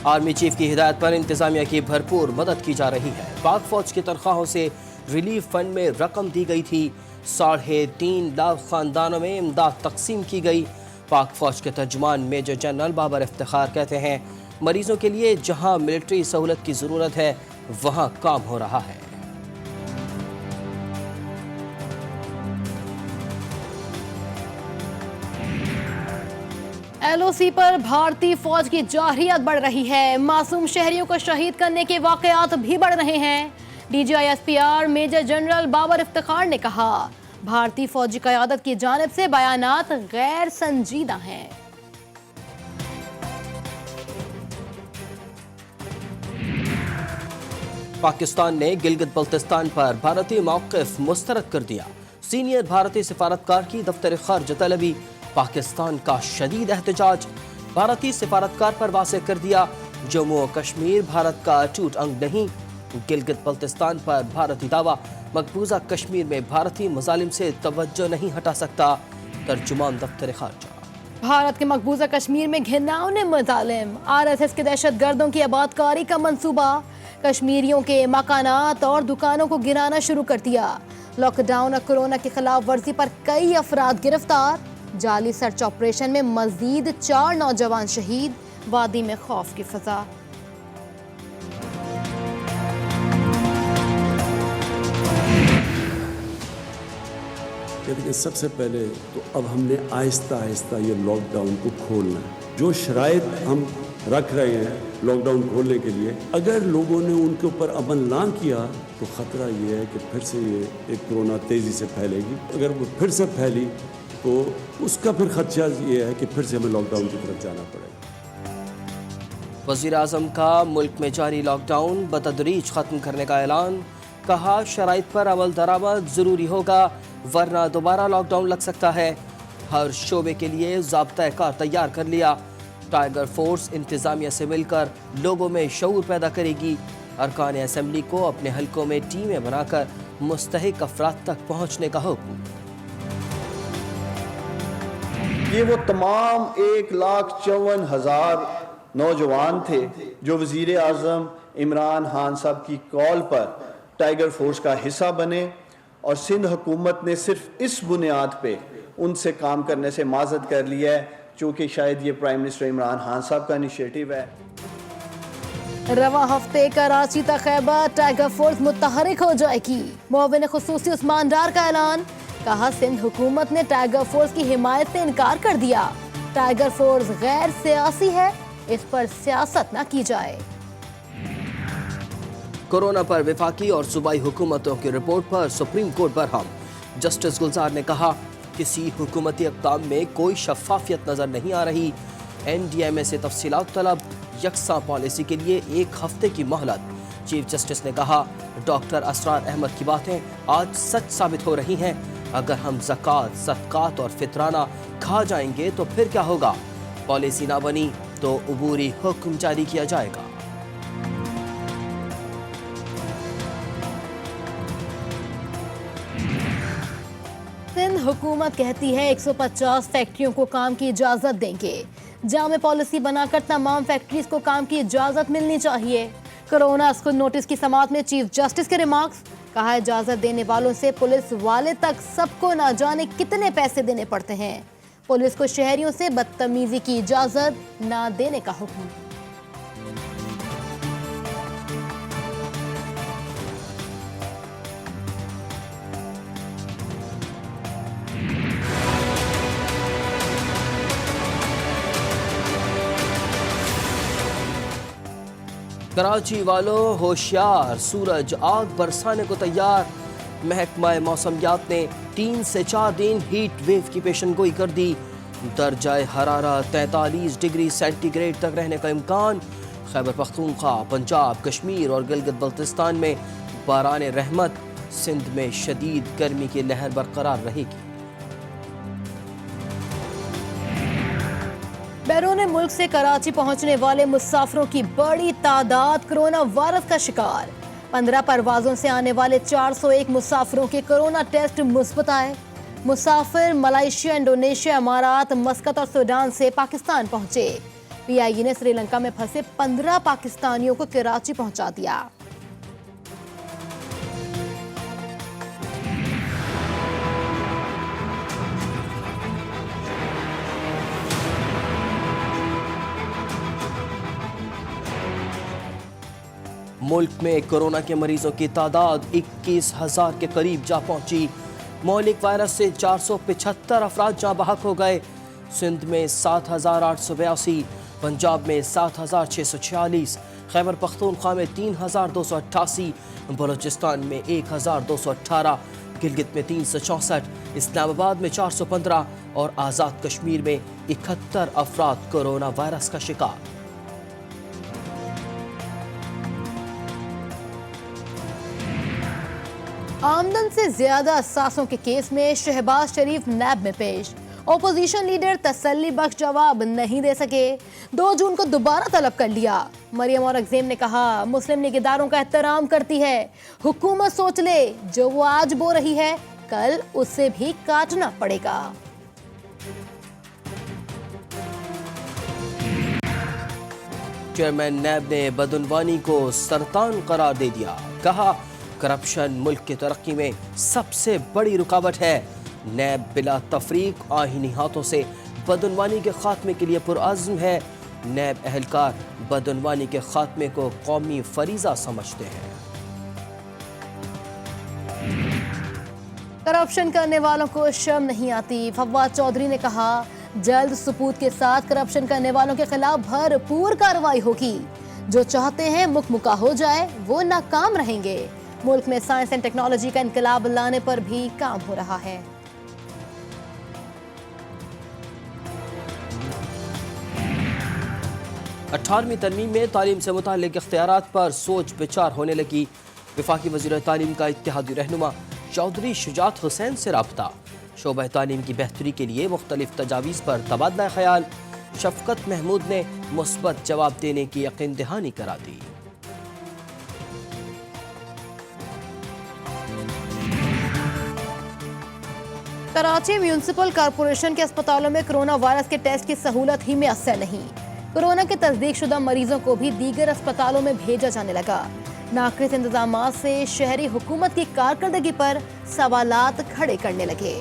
Army chief की हिदायत पर इंतजामिया की भरपूर मदद की जा रही है। पाक फौज की तनख्वाहों से रिलीफ फंड में रकम दी गई थी। 3.5 लाख खानदानों में इमदाद तकसीम की गई। पाक फौज के तर्जुमान मेजर जनरल बाबर इफ्तिखार कहते हैं, मरीजों के लिए जहां मिलिट्री सहूलत की ज़रूरत है वहां काम हो रहा है। LOC पर भारतीय फौज की जारहियत बढ़ रही है। मासूम शहरियों को शहीद करने के वाकयात भी बढ़ रहे हैं। DGI SPR major general Babar Iftikhar ने कहा, भारतीय फौजी क़यादत की जानिब से बयानात गैर संजीदा हैं। पाकिस्तान ने गिलगित बल्तिस्तान पर भारतीय मौक़िफ़ मुस्तरद कर दिया। सीनियर भारतीय सिफारतकार की दफ्तर ख़ारजा तलबी, पाकिस्तान का शदीद एहतजाज। भारतीय सिफारतकार पर वाज़ेह कर दिया, जम्मू और कश्मीर भारत का अटूट अंग नहीं। गिलगित बल्तिस्तान पर भारतीय दावा, मकबूजा कश्मीर में भारतीय मज़ालिम से तवज्जो नहीं हटा सकता। तर्जुमान दफ्तर ख़ारजा। भारत के मकबूजा कश्मीर में घिनौने मज़ालिम, RSS के दहशत गर्दों की आबादकारी का मंसूबा, कश्मीरियों के मकानात और दुकानों को गिराना शुरू कर दिया। लॉकडाउन और कोरोना की खिलाफ वर्जी पर कई अफराद गिरफ्तार। जाली सर्च ऑपरेशन में मजीद 4 नौजवान शहीद। वादी में खौफ की फजा। कहते कि सबसे पहले तो अब हमने आहिस्ता आहिस्ता ये लॉकडाउन को खोलना है। जो शराइत हम रख रहे हैं लॉकडाउन खोलने के लिए, अगर लोगों ने उनके ऊपर अमल ना किया तो ख़तरा ये है कि फिर से ये एक कोरोना तेज़ी से फैलेगी। अगर वो फिर से फैली तो उसका फिर खदशा ये है कि फिर से हमें लॉकडाउन की तरफ जाना पड़ेगा। वज़ीर आज़म का मुल्क में जारी लॉकडाउन बतदरीज ख़त्म करने का ऐलान। कहा, शराइत पर अमल दरामद ज़रूरी होगा वरना दोबारा लॉकडाउन लग सकता है। हर शोबे के लिए ज़ाब्ता कार तैयार कर लिया। टाइगर फोर्स इंतज़ामिया से मिलकर लोगों में शऊर पैदा करेगी। अरकान असेंबली को अपने हलकों में टीमें बनाकर मुस्तहिक अफराद तक पहुँचने का हुक्म। ये वो तमाम 1,54,000 नौजवान थे जो वज़ीर आज़म इमरान खान साहब की कॉल पर टाइगर फोर्स का हिस्सा बने, और सिंध हुकूमत ने सिर्फ इस बुनियाद पे उनसे काम करने से माज़रत कर लिया है, चूँकि शायद ये प्राइम मिनिस्टर इमरान खान साहब का इनिशिएटिव है। रवा हफ्ते कराची तक खैबर टाइगर फोर्स मुतहरिक हो जाएगी। मुअव्विन खुसूसी उस्मान डार का ऐलान। कहा, सिंध हुकूमत ने टाइगर फोर्स की हिमायत से इनकार कर दिया। टाइगर फोर्स गैर सियासी है, इस पर सियासत न की जाए। कोरोना पर वफाकी और सूबाई हुकूमतों की रिपोर्ट पर सुप्रीम कोर्ट बरहम। जस्टिस गुलजार ने कहा, किसी हुकूमती इक़दाम में कोई शफाफियत नज़र नहीं आ रही। NDMA से तफसीलात तलब, यकसा पॉलिसी के लिए 1 हफ्ते की मोहलत। चीफ जस्टिस ने कहा, डॉक्टर असरार अहमद की बातें आज सच साबित हो रही हैं। अगर हम ज़कात, सदकात और फितराना खा जाएंगे तो फिर क्या होगा? पॉलिसी ना बनी तो अबूरी हुक्म जारी किया जाएगा। सिंध हुकूमत कहती है 150 फैक्ट्रियों को काम की इजाज़त देंगे। जामे पॉलिसी बनाकर तमाम फैक्ट्रीज को काम की इजाज़त मिलनी चाहिए। कोरोना को नोटिस की समाअत में चीफ जस्टिस के रिमार्क्स। कहा, इजाज़त देने वालों से पुलिस वाले तक सबको ना जाने कितने पैसे देने पड़ते हैं। पुलिस को शहरियों से बदतमीजी की इजाज़त ना देने का हुक्म। कराची वालों होशियार, सूरज आग बरसाने को तैयार। महकमा मौसमियात ने 3 से 4 दिन हीट वेव की पेशनगोई कर दी। दर्जाए हरारत 43 डिग्री सेंटीग्रेड तक रहने का इम्कान। खैबर पख्तूनख्वा, पंजाब, कश्मीर और गिलगित बल्तिस्तान में बारान रहमत। सिंध में शदीद गर्मी की लहर बरकरार रहेगी। बैरून मुल्क से कराची पहुंचने वाले मुसाफिरों की बड़ी तादाद कोरोना वायरस का शिकार। 15 परवाजों से आने वाले 401 मुसाफिरों के कोरोना टेस्ट मुस्बत आए। मुसाफिर मलेशिया, इंडोनेशिया, अमारात, मस्कत और सूडान से पाकिस्तान पहुंचे। PIA ने श्रीलंका में फंसे 15 पाकिस्तानियों को कराची पहुंचा दिया। मुल्क में कोरोना के मरीजों की तादाद 21,000 के करीब जा पहुंची। मौलिक वायरस से 475 अफराद जाँ बहक हो गए। सिंध में 7,882, पंजाब में 7,646, खैबर पख्तूनख्वा में 3,288, बलूचिस्तान में 1,218, गिलगित में 364, इस्लामाबाद में 415 और आज़ाद कश्मीर में 71 अफराद कोरोना वायरस का शिकार। आमदन से ज्यादा असासों के केस में शहबाज शरीफ नैब में पेश। ओपोजिशन लीडर तसल्ली बख्श जवाब नहीं दे सके। 2 जून को दोबारा तलब कर लिया। मरियम औरंगजेब ने कहा मुस्लिम लीग इदारों का एहतराम करती है। हुकूमत सोच ले जो वो आज बो रही है कल उससे भी काटना पड़ेगा। चेयरमैन नैब ने बदउनवानी को सरतान करार दे दिया। कहा करप्शन मुल्क की तरक्की में सबसे बड़ी रुकावट है। नैब बिला तफरीक आईनी हाथों से बदउनवानी के खात्मे के लिए पुरअज़्म है। नैब अहलकार बदउनवानी के खात्मे को कौमी फरीज़ा समझते हैं। करप्शन करने वालों को शर्म नहीं आती। फवाद चौधरी ने कहा जल्द सबूत के साथ करप्शन करने वालों के खिलाफ भरपूर कार्रवाई होगी। जो चाहते हैं मुकमुका हो जाए वो नाकाम रहेंगे। मुल्क में साइंस एंड टेक्नोलॉजी का इनकलाब लाने पर भी काम हो रहा है। अठारहवीं तरमीम में तालीम से मुताल्लिक इख्तियारात पर सोच विचार होने लगी। वफाकी वज़ीर तालीम का इत्तेहादी रहनुमा चौधरी शुजात हुसैन से राब्ता। शोबा तालीम की बेहतरी के लिए मुख्तलिफ तजावीज़ पर तबादला ख्याल। शफकत महमूद ने मुस्बत जवाब देने की यकीन दहानी करा दी। कराची म्यूनिसिपल कॉरपोरेशन के अस्पतालों में कोरोना वायरस के टेस्ट की सहूलत ही मैसर नहीं। कोरोना के तस्दीक शुदा मरीजों को भी दीगर अस्पतालों में भेजा जाने लगा। नाक़िस इंतजामात से शहरी हुकूमत की कारकर्दगी पर सवालात खड़े करने लगे।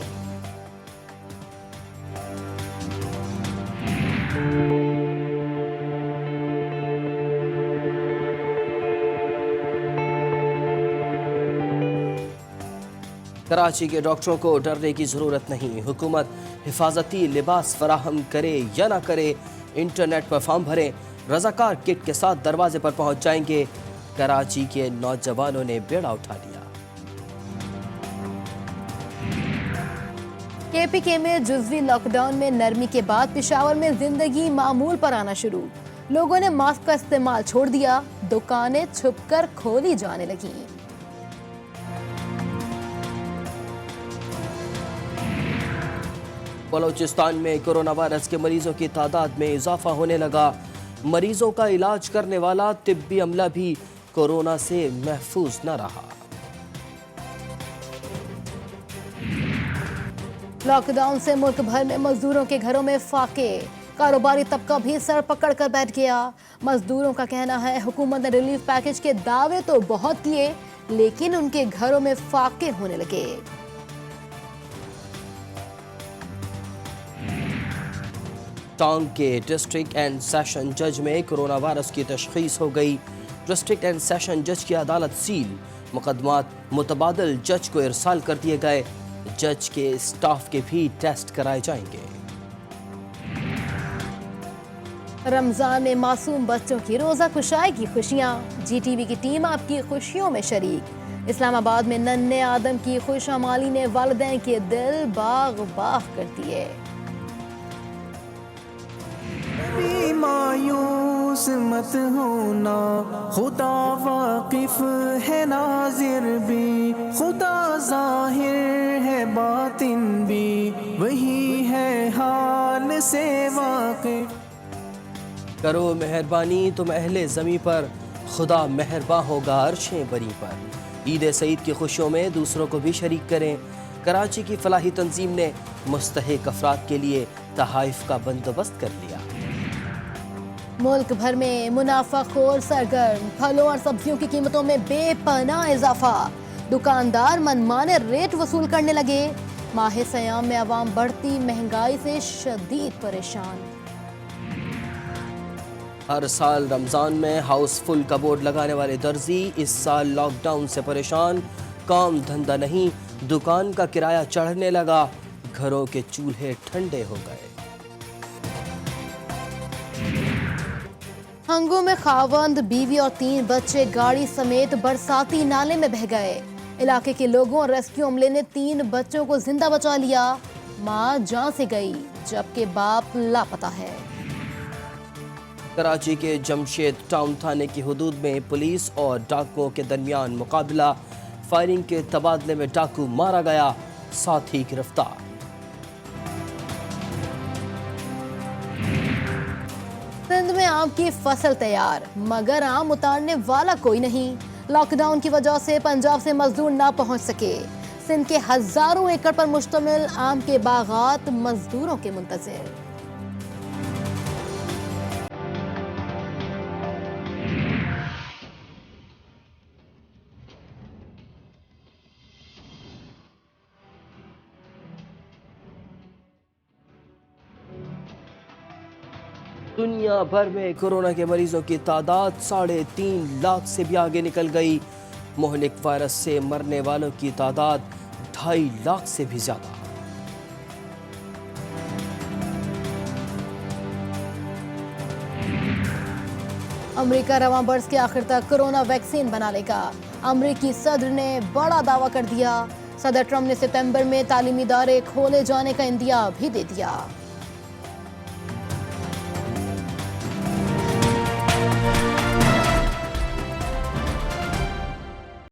कराची के डॉक्टरों को डरने की ज़रूरत नहीं। हुकूमत हिफाजती लिबास फराहम करे या ना करे, इंटरनेट पर फॉर्म भरें, रज़ाकार किट के साथ दरवाजे पर पहुंच जाएंगे। कराची के नौजवानों ने बेड़ा उठा लिया। KPK में जुज़वी लॉकडाउन में नरमी के बाद पेशावर में जिंदगी मामूल पर आना शुरू। लोगों ने मास्क का इस्तेमाल छोड़ दिया। दुकानें छुपकर खोली जाने लगी। बलूचिस्तान में कोरोना वायरस के मरीजों की तादाद में इजाफा होने लगा। मरीजों का इलाज करने वाला तिब्बी अमला भी कोरोना से महफूज न रहा। लॉकडाउन से मुल्क भर में मजदूरों के घरों में फाके। कारोबारी तबका भी सर पकड़ कर बैठ गया। मजदूरों का कहना है हुकूमत ने रिलीफ पैकेज के दावे तो बहुत किए लेकिन उनके घरों में फाके होने लगे। टांग के डिस्ट्रिक्ट एंड सेशन जज में कोरोना वायरस की तशखीस हो गई। डिस्ट्रिक्ट एंड सेशन जज की अदालत सील। मुकदमात मुतबादल जज को इरसाल कर दिए गए। जज के स्टाफ के भी टेस्ट कराए जाएंगे। रमजान में मासूम बच्चों की रोजा कुशाई की खुशियां। GTV की टीम आपकी खुशियों में शरीक। इस्लामाबाद में नन्हे आदम की खुशहाली ने वालिदैन के दिल बाग बाग कर दिए। मायूस मत होना, खुदा वाकिफ है नाजिर भी, खुदा जाहिर है बातिन भी, वही है हाल से वाकिफ। करो मेहरबानी तुम अहले ज़मी पर, खुदा मेहरबान होगा अर्शें बरी पर। ईद सईद की खुशियों में दूसरों को भी शरीक करें। कराची की फलाही तंजीम ने मुस्तहिक अफराद के लिए तहाइफ का बंदोबस्त कर लिया। मुल्क भर में मुनाफाखोर सरगर्म, फलों और सब्जियों की कीमतों में बेपनाह इजाफा, दुकानदार मनमाने रेट वसूल करने लगे। माह सयाम में अवाम बढ़ती महंगाई से शदीद परेशान। हर साल रमजान में हाउसफुल का बोर्ड लगाने वाले दर्जी इस साल लॉकडाउन से परेशान, काम धंधा नहीं, दुकान का किराया चढ़ने लगा, घरों के चूल्हे ठंडे हो गए। हंगू में खावंद, बीवी और 3 बच्चे गाड़ी समेत बरसाती नाले में बह गए। इलाके के लोगों और रेस्क्यू अमले ने 3 बच्चों को जिंदा बचा लिया। मां जान से गई जबकि बाप लापता है। कराची के जमशेद टाउन थाने की हदूद में पुलिस और डाकुओं के दरमियान मुकाबला, फायरिंग के तबादले में डाकू मारा गया, साथी गिरफ्तार। सिंध में आम की फसल तैयार, मगर आम उतारने वाला कोई नहीं। लॉकडाउन की वजह से पंजाब से मजदूर ना पहुंच सके। सिंध के हजारों एकड़ पर मुश्तमिल आम के बागात मजदूरों के मुंतजिर। दुनिया भर में कोरोना के मरीजों की तादाद 3.5 लाख से भी आगे निकल गई। मोहलिक वायरस से मरने वालों की तादाद 2.5 लाख से भी ज्यादा। अमेरिका रवां बरस के आखिर तक कोरोना वैक्सीन बना लेगा। अमेरिकी सदर ने बड़ा दावा कर दिया। सदर ट्रंप ने सितंबर में तालीमी इदारे खोले जाने का इंदिया भी दे दिया।